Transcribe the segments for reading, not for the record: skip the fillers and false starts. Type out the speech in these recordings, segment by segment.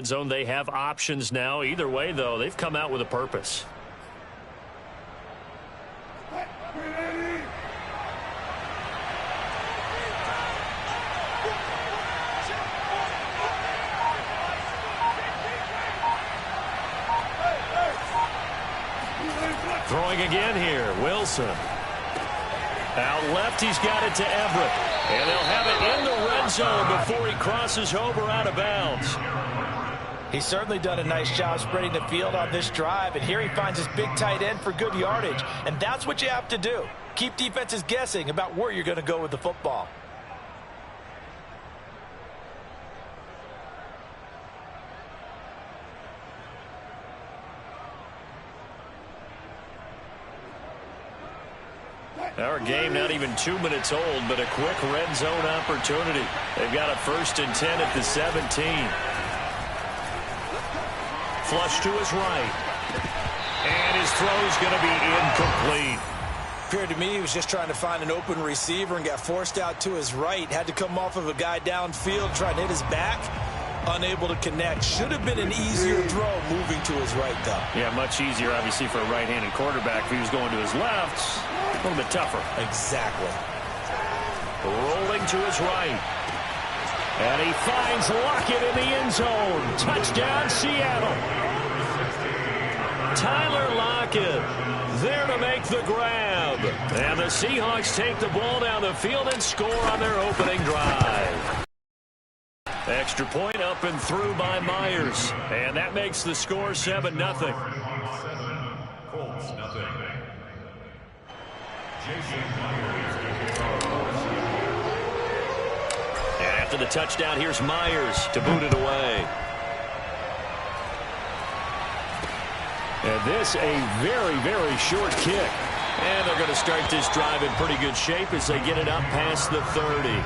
zone. They have options now. Either way, though, they've come out with a purpose. Throwing again here, Wilson. Out left, he's got it to Everett. And they'll have it in the red zone before he crosses over out of bounds. He's certainly done a nice job spreading the field on this drive, and here he finds his big tight end for good yardage. And that's what you have to do. Keep defenses guessing about where you're going to go with the football. Our game not even 2 minutes old, but a quick red zone opportunity. They've got a 1st and 10 at the 17. Flush to his right. And his throw's going to be incomplete. Appeared to me he was just trying to find an open receiver and got forced out to his right. Had to come off of a guy downfield, trying to hit his back. Unable to connect. Should have been an easier throw moving to his right, though. Yeah, much easier, obviously, for a right-handed quarterback. If he was going to his left, a little bit tougher. Exactly. Rolling to his right. And he finds Lockett in the end zone. Touchdown, Seattle. Tyler Lockett there to make the grab. And the Seahawks take the ball down the field and score on their opening drive. Extra point up and through by Myers. And that makes the score 7-0. And after the touchdown, here's Myers to boot it away. And this a very, very short kick. And they're going to start this drive in pretty good shape as they get it up past the 30.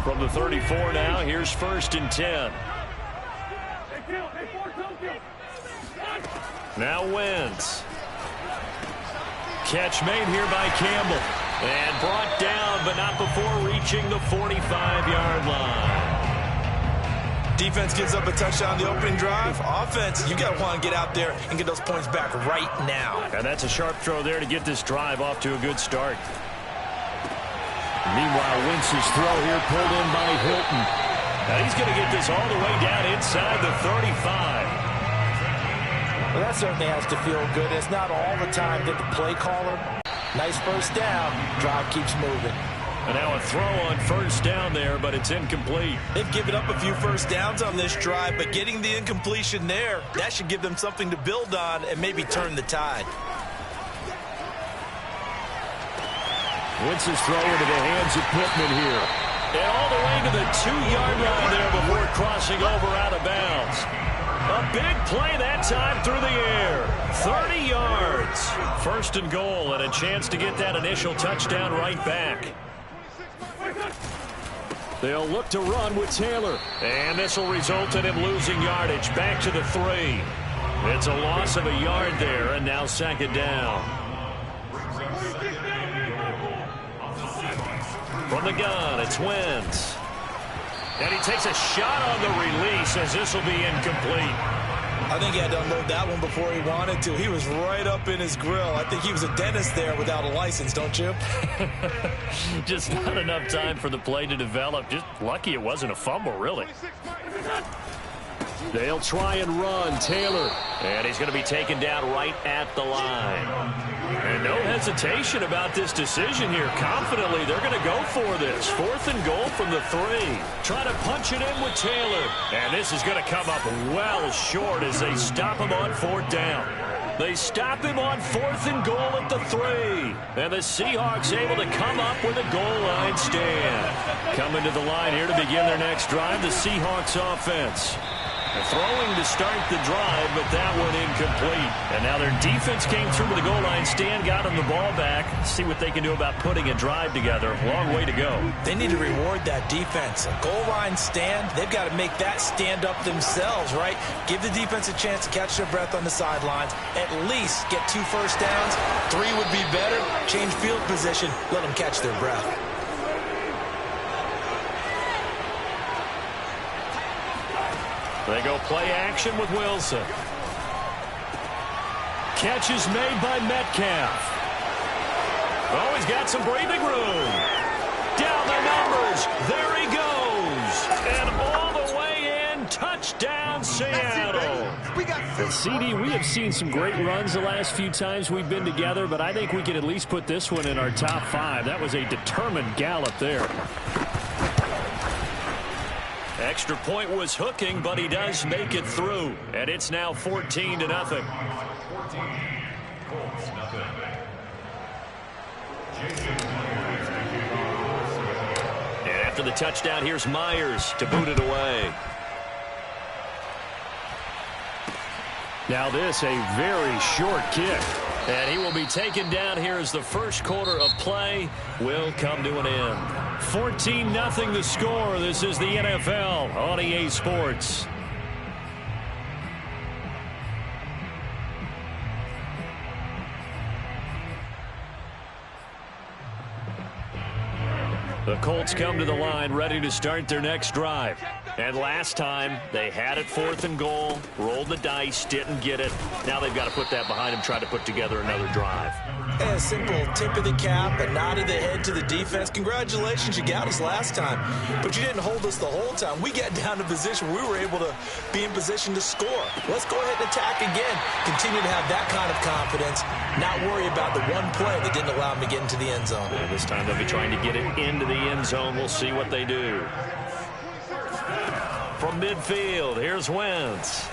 From the 34 now, here's 1st and 10. Now Wentz. Catch made here by Campbell. And brought down, but not before reaching the 45-yard line. Defense gives up a touchdown the opening drive. Offense, you got to want to get out there and get those points back right now. And that's a sharp throw there to get this drive off to a good start. Meanwhile, Wentz's throw here pulled in by Hilton. Now he's going to get this all the way down inside the 35. Well, that certainly has to feel good. It's not all the time that the play caller. Nice first down. Drive keeps moving. And now a throw on 1st down there, but it's incomplete. They've given up a few first downs on this drive, but getting the incompletion there, that should give them something to build on and maybe turn the tide. Wentz's throw into the hands of Pittman here. And all the way to the 2-yard line there before crossing over out of bounds. A big play that time through the air. 30 yards. 1st and goal and a chance to get that initial touchdown right back. They'll look to run with Taylor. And this will result in him losing yardage back to the 3. It's a loss of a yard there, and now 2nd down. From the gun, it's Wentz. And he takes a shot on the release as this will be incomplete. I think he had to unload that one before he wanted to. He was right up in his grill. I think he was a dentist there without a license, don't you? Just not enough time for the play to develop. Just lucky it wasn't a fumble, really. They'll try and run. Taylor. And he's going to be taken down right at the line. And no hesitation about this decision here. Confidently, they're going to go for this. 4th and goal from the 3. Try to punch it in with Taylor. And this is going to come up well short as they stop him on 4th down. They stop him on 4th and goal at the 3. And the Seahawks able to come up with a goal line stand. Coming to the line here to begin their next drive, the Seahawks offense. Throwing to start the drive, but that one incomplete. And now their defense came through with the goal line stand, got them the ball back. See what they can do about putting a drive together. Long way to go. They need to reward that defense. A goal line stand, they've got to make that stand up themselves, right? Give the defense a chance to catch their breath on the sidelines. At least get 2 first downs. 3 would be better. Change field position. Let them catch their breath. They go play action with Wilson. Catch is made by Metcalf. Oh, he's got some breathing room. Down the numbers. There he goes. And all the way in. Touchdown, Seattle. And CD, we have seen some great runs the last few times we've been together, but I think we can at least put this one in our top 5. That was a determined gallop there. Extra point was hooking, but he does make it through. And it's now 14-0. And after the touchdown, here's Myers to boot it away. Now this, a very short kick. And he will be taken down here as the first quarter of play will come to an end. 14-0 the score. This is the NFL on EA Sports. The Colts come to the line ready to start their next drive. And last time, they had it 4th and goal, rolled the dice, didn't get it. Now they've got to put that behind them, try to put together another drive. A simple tip of the cap, a nod of the head to the defense. Congratulations, you got us last time. But you didn't hold us the whole time. We got down to position where we were able to be in position to score. Let's go ahead and attack again. Continue to have that kind of confidence. Not worry about the one play that didn't allow them to get into the end zone. And this time they'll be trying to get it into the end zone. We'll see what they do. From midfield, here's Wentz.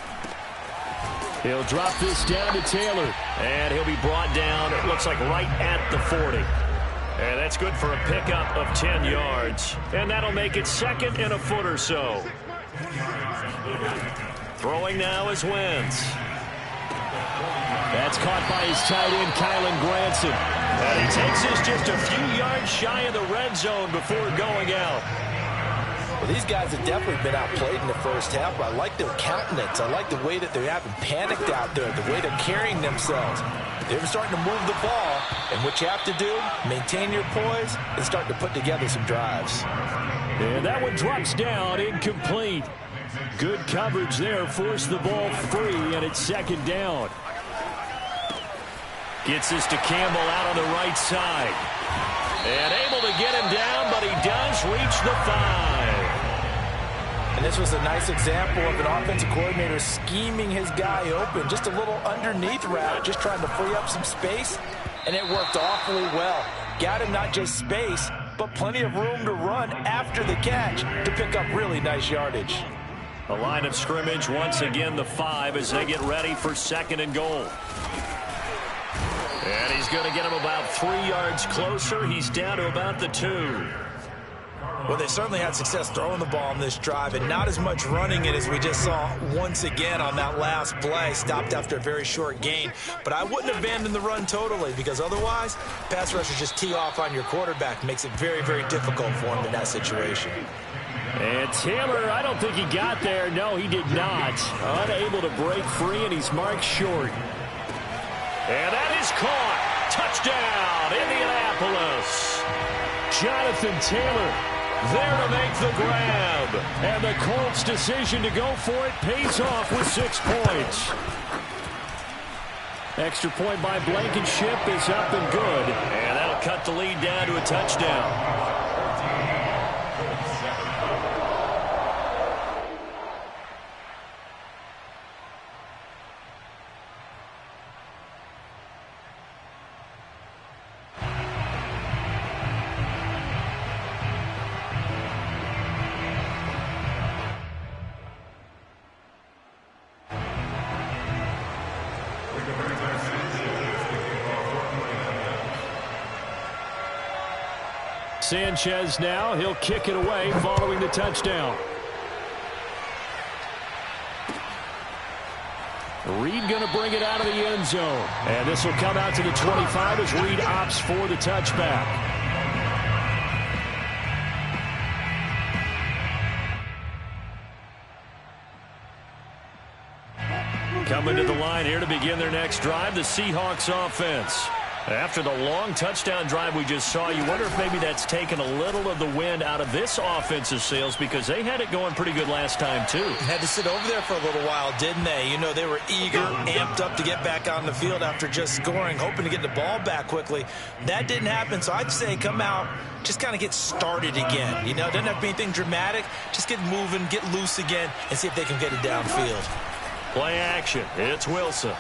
He'll drop this down to Taylor. And he'll be brought down, it looks like right at the 40. And that's good for a pickup of 10 yards. And that'll make it 2nd and a foot or so. Throwing now is Wentz. That's caught by his tight end, Kylan Granson. And he takes this just a few yards shy of the red zone before going out. Well, these guys have definitely been outplayed in the first half, but I like their countenance. I like the way that they haven't panicked out there, the way they're carrying themselves. They're starting to move the ball, and what you have to do, maintain your poise and start to put together some drives. And that one drops down, incomplete. Good coverage there, forced the ball free, and it's 2nd down. Gets this to Campbell out on the right side. And able to get him down, but he does reach the 5. And this was a nice example of an offensive coordinator scheming his guy open. Just a little underneath route, just trying to free up some space. And it worked awfully well. Got him not just space, but plenty of room to run after the catch to pick up really nice yardage. The line of scrimmage, once again, the 5 as they get ready for 2nd and goal. And he's going to get him about 3 yards closer. He's down to about the 2. Well, they certainly had success throwing the ball on this drive and not as much running it as we just saw once again on that last play. Stopped after a very short gain. But I wouldn't abandon the run totally because otherwise, pass rushers just tee off on your quarterback. Makes it very, very difficult for him in that situation. And Taylor, I don't think he got there. No, he did not. Unable to break free, and he's marked short. And that is caught. Touchdown, Indianapolis. Jonathan Taylor there to make the grab. And the Colts' decision to go for it pays off with 6 points. Extra point by Blankenship is up and good. And that'll cut the lead down to a touchdown. Sanchez now, he'll kick it away following the touchdown. Reed going to bring it out of the end zone. And this will come out to the 25 as Reed opts for the touchback. Coming to the line here to begin their next drive, the Seahawks offense. After the long touchdown drive we just saw, you wonder if maybe that's taken a little of the wind out of this offensive sails, because they had it going pretty good last time, too. Had to sit over there for a little while, didn't they? You know, they were eager, amped up to get back on the field after just scoring, hoping to get the ball back quickly. That didn't happen, so I'd say come out, just kind of get started again. You know, doesn't have to be anything dramatic. Just get moving, get loose again, and see if they can get it downfield. Play action. It's Wilson.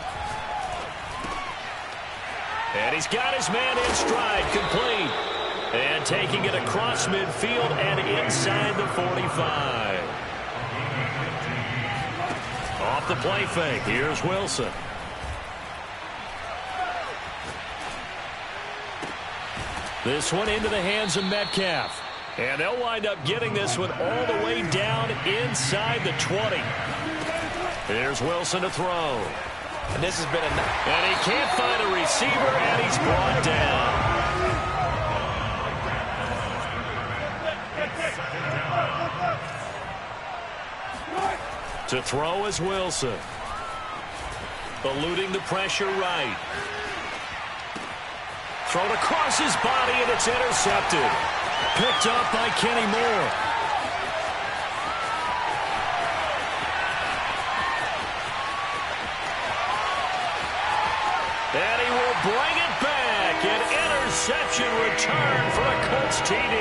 And he's got his man in stride, complete. And taking it across midfield and inside the 45. Off the play fake. Here's Wilson. This one into the hands of Metcalf. And they'll wind up getting this one all the way down inside the 20. Here's Wilson to throw. And this has been and he can't find a receiver, and he's brought down. To throw is Wilson. Eluding the pressure right. Thrown across his body, and it's intercepted. Picked up by Kenny Moore. And he will bring it back. An interception return for a Colts TD.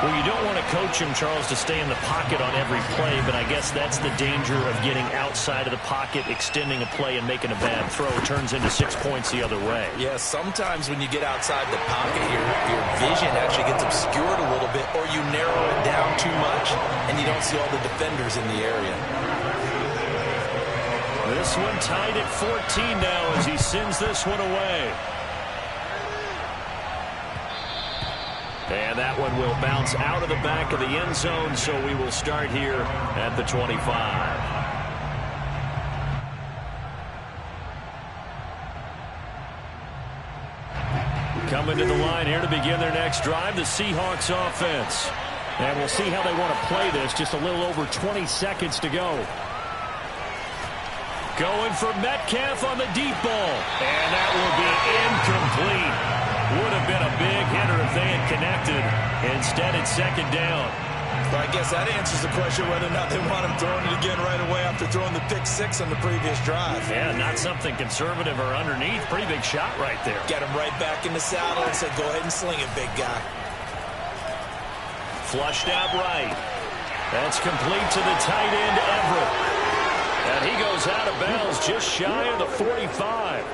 Well, you don't want to coach him, Charles, to stay in the pocket on every play, but I guess that's the danger of getting outside of the pocket, extending a play, and making a bad throw. It turns into 6 points the other way. Yeah, sometimes when you get outside the pocket, your vision actually gets obscured a little bit, or you narrow it down too much, and you don't see all the defenders in the area. This one tied at 14 now as he sends this one away. And that one will bounce out of the back of the end zone, so we will start here at the 25. Coming to the line here to begin their next drive, the Seahawks offense. And we'll see how they want to play this. Just a little over 20 seconds to go. Going for Metcalf on the deep ball. And that will be incomplete. Would have been a big hitter if they had connected. Instead, it's second down. Well, I guess that answers the question whether or not they want him throwing it again right away after throwing the pick six on the previous drive. Yeah, not something conservative or underneath. Pretty big shot right there. Got him right back in the saddle and said, go ahead and sling it, big guy. Flushed out right. That's complete to the tight end, Everett. And he goes out of bounds just shy of the 45.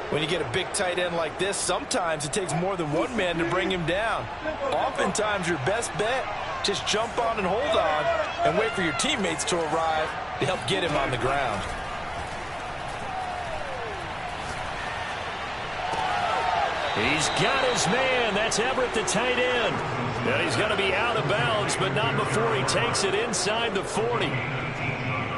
When you get a big tight end like this, sometimes it takes more than one man to bring him down. Oftentimes, your best bet, just jump on and hold on and wait for your teammates to arrive to help get him on the ground. He's got his man. That's Everett, the tight end. And he's going to be out of bounds, but not before he takes it inside the 40.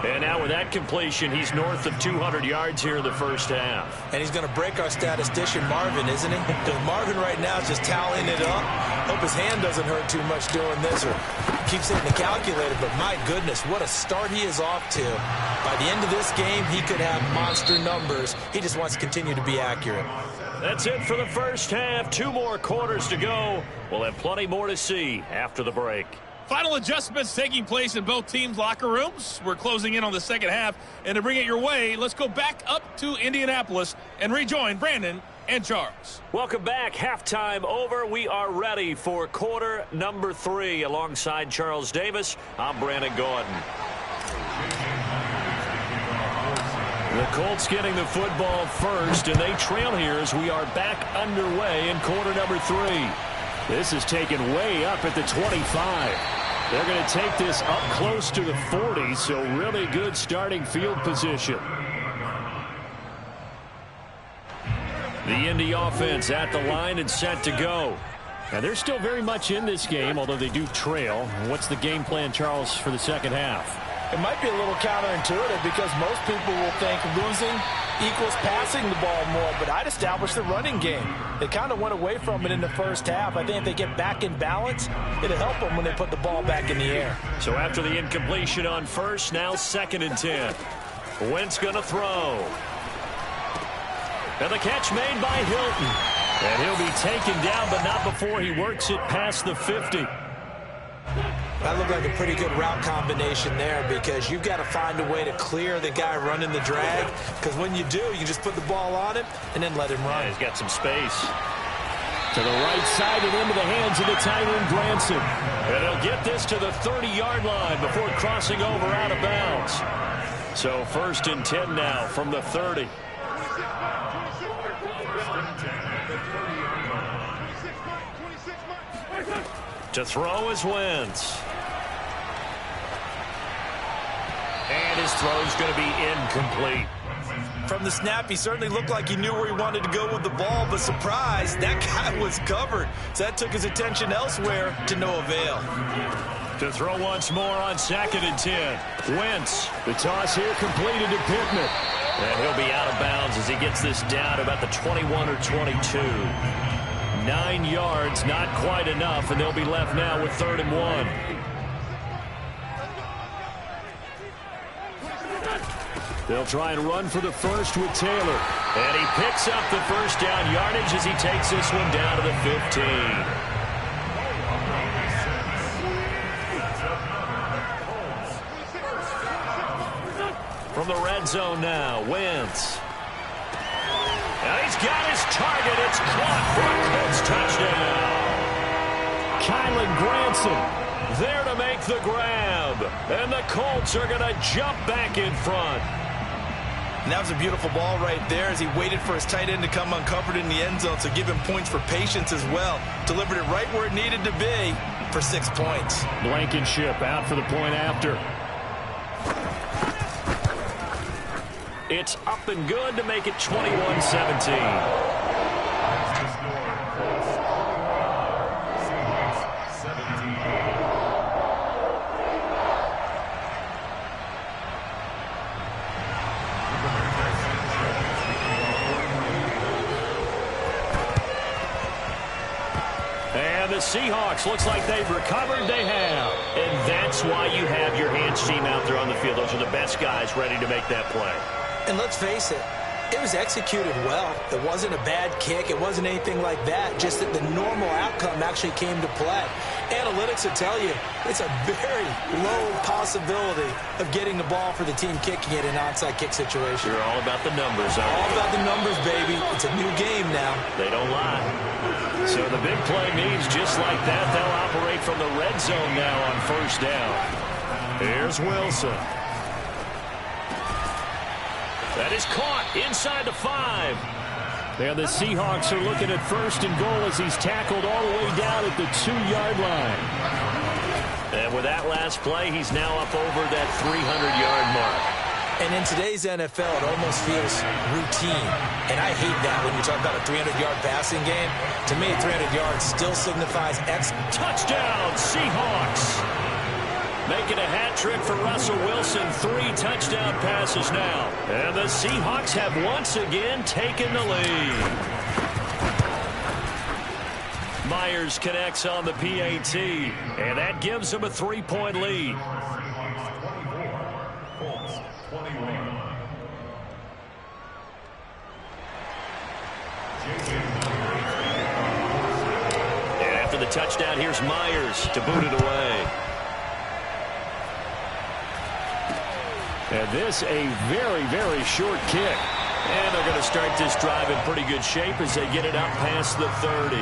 And now with that completion, he's north of 200 yards here in the first half. And he's going to break our statistician, Marvin, isn't he? Because Marvin right now is just tallying it up. Hope his hand doesn't hurt too much doing this, or keeps hitting the calculator. But my goodness, what a start he is off to. By the end of this game, he could have monster numbers. He just wants to continue to be accurate. That's it for the first half. 2 more quarters to go. We'll have plenty more to see after the break. Final adjustments taking place in both teams' locker rooms. We're closing in on the second half. And to bring it your way, let's go back up to Indianapolis and rejoin Brandon and Charles. Welcome back. Halftime over. We are ready for quarter number 3. Alongside Charles Davis, I'm Brandon Gordon. The Colts getting the football first, and they trail here as we are back underway in quarter number 3. This is taken way up at the 25. They're going to take this up close to the 40, so really good starting field position. The Indy offense at the line and set to go. Now, they're still very much in this game, although they do trail. What's the game plan, Charles, for the second half? It might be a little counterintuitive because most people will think losing equals passing the ball more, but I'd establish the running game. They kind of went away from it in the first half. I think if they get back in balance, it'll help them when they put the ball back in the air. So after the incompletion on first, now 2nd and 10. Wentz going to throw. And the catch made by Hilton. And he'll be taken down, but not before he works it past the 50. That looked like a pretty good route combination there because you've got to find a way to clear the guy running the drag, because when you do, you can just put the ball on him and then let him run. Yeah, he's got some space. To the right side and into the hands of the tight end, Granson. And he'll get this to the 30-yard line before crossing over out of bounds. So 1st and 10 now from the 30. To throw is Wentz. And his throw's going to be incomplete. From the snap, he certainly looked like he knew where he wanted to go with the ball, but surprise, that guy was covered. So that took his attention elsewhere to no avail. To throw once more on 2nd and 10. Wentz. The toss here completed to Pittman. And he'll be out of bounds as he gets this down about the 21 or 22. 9 yards, not quite enough, and they'll be left now with 3rd and 1. They'll try and run for the first with Taylor. And he picks up the first down yardage as he takes this one down to the 15. From the red zone now, Wentz. And he's got his target. It's caught for a Colts touchdown. Kylan Granson there to make the grab. And the Colts are going to jump back in front. And that was a beautiful ball right there as he waited for his tight end to come uncovered in the end zone, so give him points for patience as well. Delivered it right where it needed to be for 6 points. Blankenship out for the point after. It's up and good to make it 21-17. The Seahawks looks like they've recovered. They have. And that's why you have your hands team out there on the field. Those are the best guys ready to make that play. And let's face it, it was executed well. It wasn't a bad kick. It wasn't anything like that. Just that the normal outcome actually came to play. Analytics will tell you it's a very low possibility of getting the ball for the team kicking it in an onside kick situation. You're all about the numbers, aren't you? All about the numbers, baby. It's a new game now. They don't lie. So the big play means just like that, they'll operate from the red zone now on first down. Here's Wilson. That is caught inside the 5. And the Seahawks are looking at 1st and goal as he's tackled all the way down at the 2-yard line. And with that last play, he's now up over that 300-yard mark. And in today's NFL, it almost feels routine. And I hate that when you talk about a 300-yard passing game. To me, 300 yards still signifies touchdown, Seahawks. Making a hat trick for Russell Wilson. 3 touchdown passes now. And the Seahawks have once again taken the lead. Myers connects on the PAT. And that gives them a 3-point lead. And after the touchdown, here's Myers to boot it away. And this a very, very short kick. And they're going to start this drive in pretty good shape as they get it up past the 30.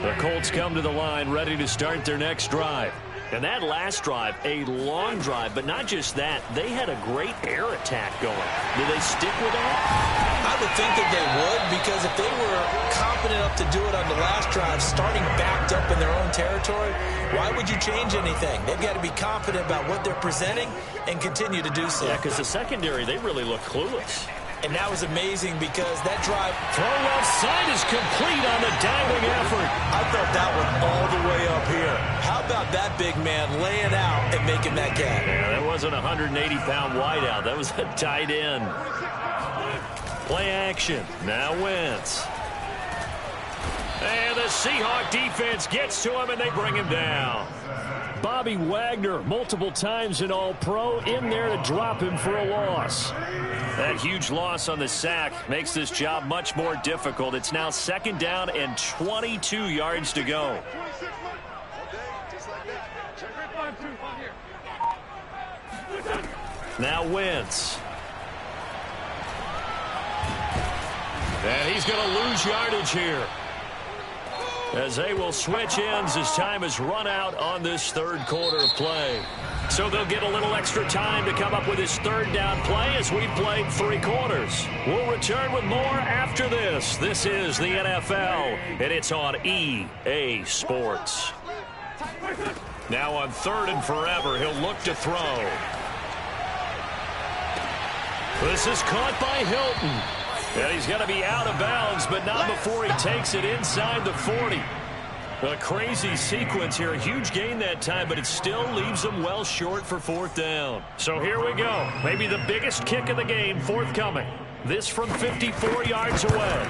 The Colts come to the line ready to start their next drive. And that last drive, a long drive, but not just that. They had a great air attack going. Do they stick with that? I would think that they would, because if they were confident enough to do it on the last drive, starting backed up in their own territory, why would you change anything? They've got to be confident about what they're presenting and continue to do so. Yeah, because the secondary, they really look clueless. And that was amazing because that drive... Throw left side is complete on the diving effort. I thought that one all the way up here. How about that big man laying out and making that catch? Yeah, that wasn't a 180-pound wideout. That was a tight end. Play action. Now Wentz. And the Seahawk defense gets to him, and they bring him down. Bobby Wagner, multiple times an All-Pro, in there to drop him for a loss. That huge loss on the sack makes this job much more difficult. It's now 2nd down and 22 yards to go. Now Wentz. And he's going to lose yardage here, as they will switch ends as time is run out on this 3rd quarter of play. So they'll get a little extra time to come up with his 3rd down play as we've played 3 quarters. We'll return with more after this. This is the NFL, and it's on EA Sports. Now on 3rd and forever, he'll look to throw. This is caught by Hilton. And he's going to be out of bounds, but not before he takes it inside the 40. A crazy sequence here. A huge gain that time, but it still leaves him well short for 4th down. So here we go. Maybe the biggest kick of the game forthcoming. This from 54 yards away.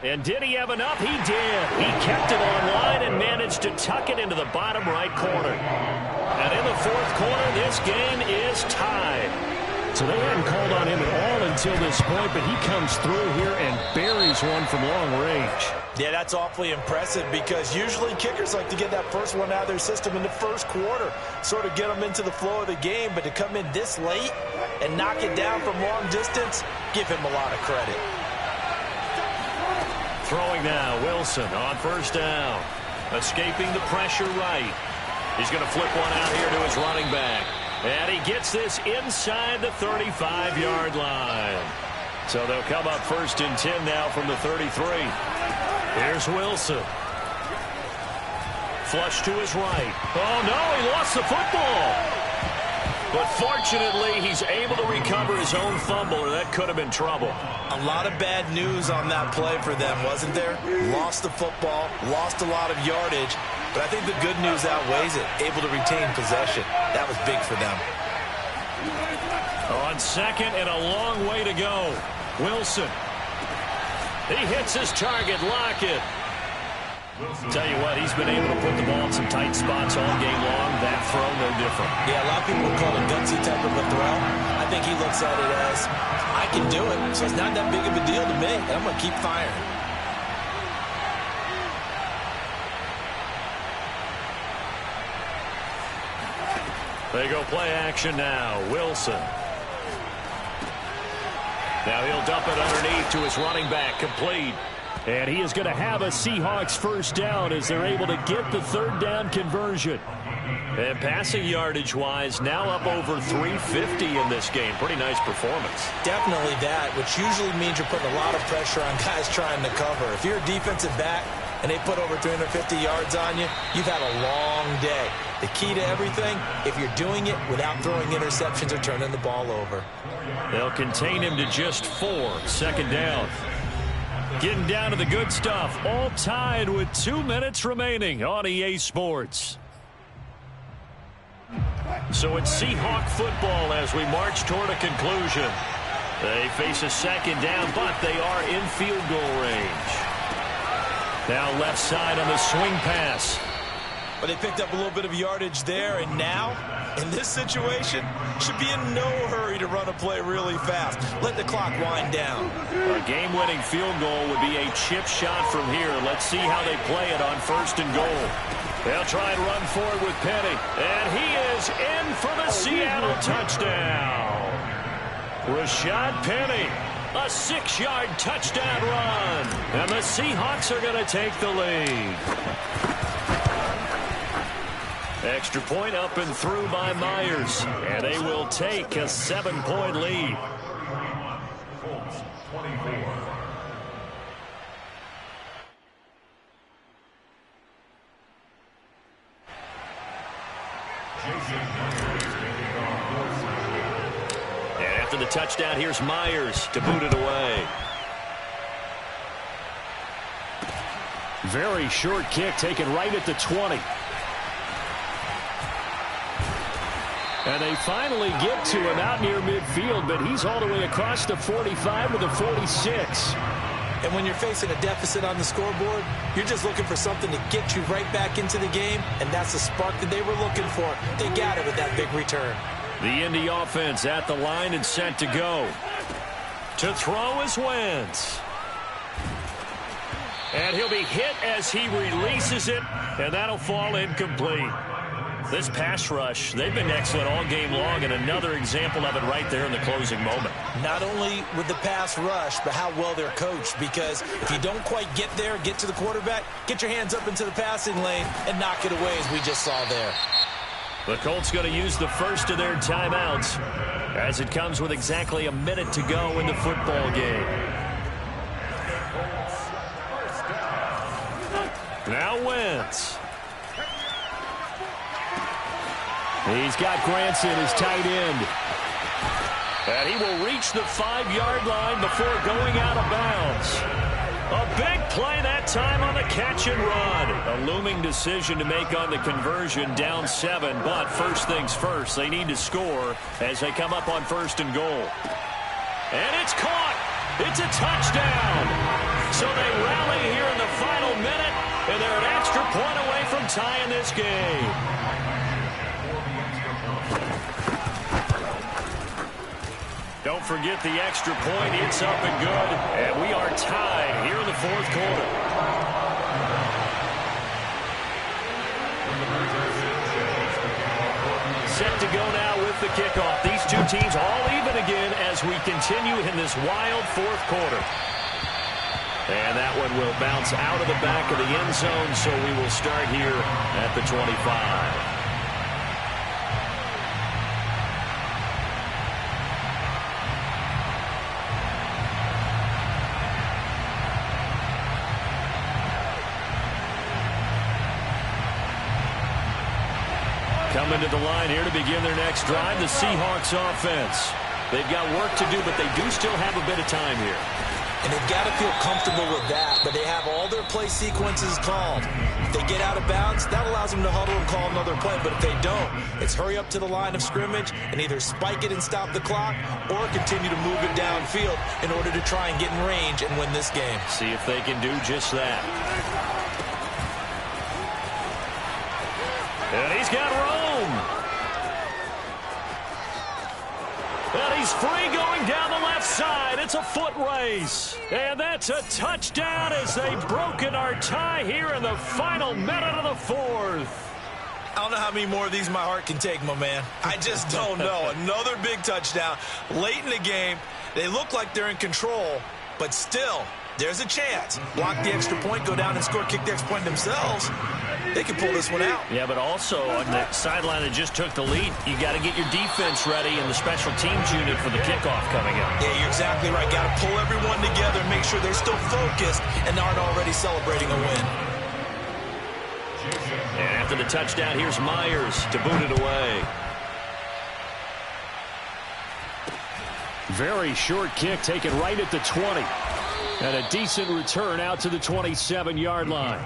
And did he have enough? He did. He kept it on line and managed to tuck it into the bottom right corner. And in the 4th quarter, this game is tied. So they hadn't called on him at all until this point, but he comes through here and buries one from long range. Yeah, that's awfully impressive because usually kickers like to get that first one out of their system in the 1st quarter, sort of get them into the flow of the game, but to come in this late and knock it down from long distance, give him a lot of credit. Throwing now, Wilson on 1st down. Escaping the pressure right. He's going to flip one out here to his running back. And he gets this inside the 35-yard line. So they'll come up 1st and 10 now from the 33. Here's Wilson. Flush to his right. Oh, no, he lost the football. But fortunately, he's able to recover his own fumble, or that could have been trouble. A lot of bad news on that play for them, wasn't there? Lost the football, lost a lot of yardage, but I think the good news outweighs it. Able to retain possession. That was big for them. On 2nd and a long way to go. Wilson. He hits his target, Lockett. Tell you what, he's been able to put the ball in some tight spots all game long. That throw, no different. Yeah, a lot of people would call it gutsy type of a throw. I think he looks at it as, I can do it, so it's not that big of a deal to me, and I'm going to keep firing. They go play action now. Wilson. Now he'll dump it underneath to his running back, complete. And he is going to have a Seahawks 1st down as they're able to get the 3rd down conversion. And passing yardage-wise, now up over 350 in this game. Pretty nice performance. Definitely that, which usually means you're putting a lot of pressure on guys trying to cover. If you're a defensive back and they put over 350 yards on you, you've had a long day. The key to everything, if you're doing it without throwing interceptions or turning the ball over. They'll contain him to just 4. 2nd down. Getting down to the good stuff. All tied with 2 minutes remaining on EA Sports. So it's Seahawk football as we march toward a conclusion. They face a 2nd down, but they are in field goal range. Now left side on the swing pass. But they picked up a little bit of yardage there, and now, in this situation, should be in no hurry to run a play really fast. Let the clock wind down. A game-winning field goal would be a chip shot from here. Let's see how they play it on 1st and goal. They'll try and run forward with Penny. And he is in for the Seattle touchdown. Rashad Penny, a 6-yard touchdown run. And the Seahawks are going to take the lead. Extra point up and through by Myers. And they will take a 7-point lead. And After the touchdown, here's Myers to boot it away. Very short kick taken right at the 20. And they finally get to him out near midfield, but he's all the way across the 45 to the 46. And when you're facing a deficit on the scoreboard, you're just looking for something to get you right back into the game, and that's the spark that they were looking for. They got it with that big return. The Indy offense at the line and set to go. To throw is Wentz. And he'll be hit as he releases it, and that'll fall incomplete. This pass rush, they've been excellent all game long, and another example of it right there in the closing moment. Not only with the pass rush, but how well they're coached, because if you don't quite get there, get to the quarterback, get your hands up into the passing lane and knock it away as we just saw there. The Colts going to use the first of their timeouts as it comes with exactly a minute to go in the football game. Now Wentz. He's got Granson as tight end. And he will reach the 5-yard line before going out of bounds. A big play that time on the catch and run. A looming decision to make on the conversion, down 7. But first things first, they need to score as they come up on 1st and goal. And it's caught. It's a touchdown. So they rally here in the final minute, and they're an extra point away from tying this game. Don't forget the extra point. It's up and good. And we are tied here in the 4th quarter. Set to go now with the kickoff. These two teams all even again as we continue in this wild 4th quarter. And that one will bounce out of the back of the end zone, so we will start here at the 25. Coming to the line here to begin their next drive, the Seahawks offense. They've got work to do, but they do still have a bit of time here. And they've got to feel comfortable with that, but they have all their play sequences called. If they get out of bounds, that allows them to huddle and call another play, but if they don't, it's hurry up to the line of scrimmage and either spike it and stop the clock or continue to move it downfield in order to try and get in range and win this game. See if they can do just that. And he's got Rome. And he's free going down the left side. It's a foot race. And that's a touchdown as they've broken our tie here in the final minute of the 4th. I don't know how many more of these my heart can take, my man. I just don't know. Another big touchdown late in the game. They look like they're in control, but still, there's a chance. Block the extra point, go down and score, kick the extra point themselves. They can pull this one out. Yeah, but also on the sideline that just took the lead, you got to get your defense ready and the special teams unit for the kickoff coming up. Yeah, you're exactly right. Got to pull everyone together and make sure they're still focused and aren't already celebrating a win. And after the touchdown, here's Myers to boot it away. Very short kick taken right at the 20. And a decent return out to the 27-yard line.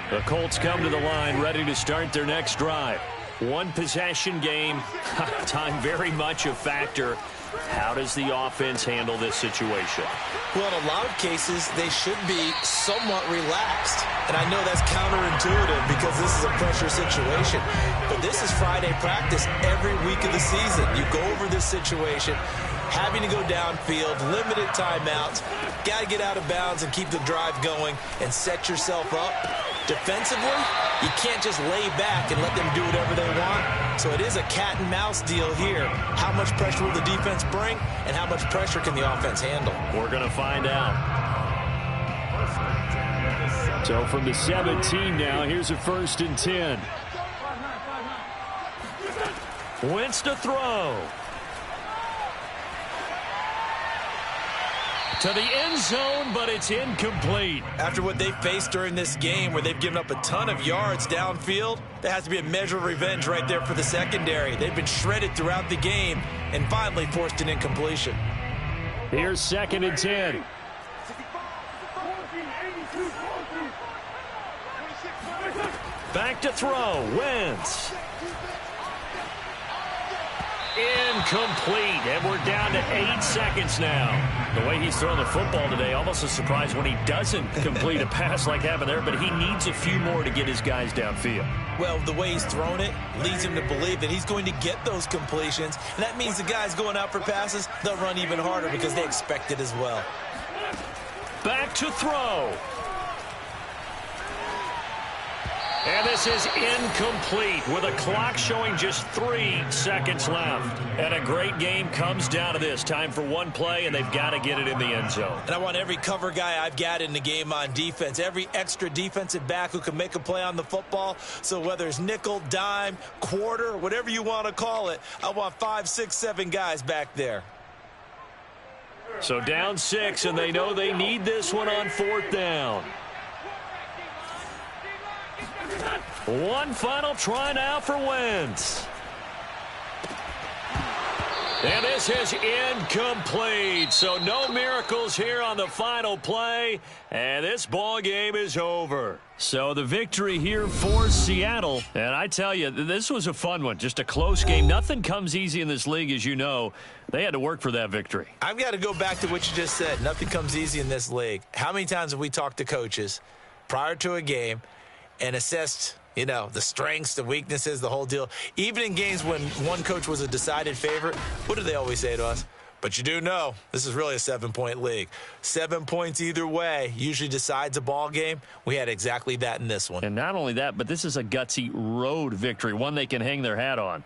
The Colts come to the line ready to start their next drive. One possession game. Time very much a factor. How does the offense handle this situation? Well, in a lot of cases, they should be somewhat relaxed. And I know that's counterintuitive because this is a pressure situation. But this is Friday practice every week of the season. You go over this situation, having to go downfield, limited timeouts, got to get out of bounds and keep the drive going and set yourself up. Defensively, you can't just lay back and let them do whatever they want. So it is a cat and mouse deal here. How much pressure will the defense bring and how much pressure can the offense handle? We're going to find out. So from the 17 now, here's a 1st and 10. Wentz to throw. to the end zone, but it's incomplete. After what they faced during this game where they've given up a ton of yards downfield, there has to be a measure of revenge right there for the secondary. They've been shredded throughout the game and finally forced an incompletion. Here's 2nd and 10. Back to throw. Wentz. Incomplete. And we're down to 8 seconds now. The way he's throwing the football today, almost a surprise when he doesn't complete a pass like happened there, but he needs a few more to get his guys downfield. Well, the way he's thrown it leads him to believe that he's going to get those completions. And that means the guys going out for passes, they'll run even harder because they expect it as well. Back to throw. And this is incomplete with a clock showing just 3 seconds left. And a great game comes down to this. Time for one play, and they've got to get it in the end zone. And I want every cover guy I've got in the game on defense, every extra defensive back who can make a play on the football. So whether it's nickel, dime, quarter, whatever you want to call it, I want 5, 6, 7 guys back there. So down 6, and they know they need this one on 4th down. One final try now for Wentz. And this is incomplete. So no miracles here on the final play. And this ball game is over. So the victory here for Seattle. And I tell you, this was a fun one. Just a close game. Nothing comes easy in this league, as you know. They had to work for that victory. I've got to go back to what you just said. Nothing comes easy in this league. How many times have we talked to coaches prior to a game and assessed, you know, the strengths, the weaknesses, the whole deal? Even in games when one coach was a decided favorite, what do they always say to us? But you do know this is really a 7-point league. 7 points either way usually decides a ball game. We had exactly that in this one. And not only that, but this is a gutsy road victory, one they can hang their hat on.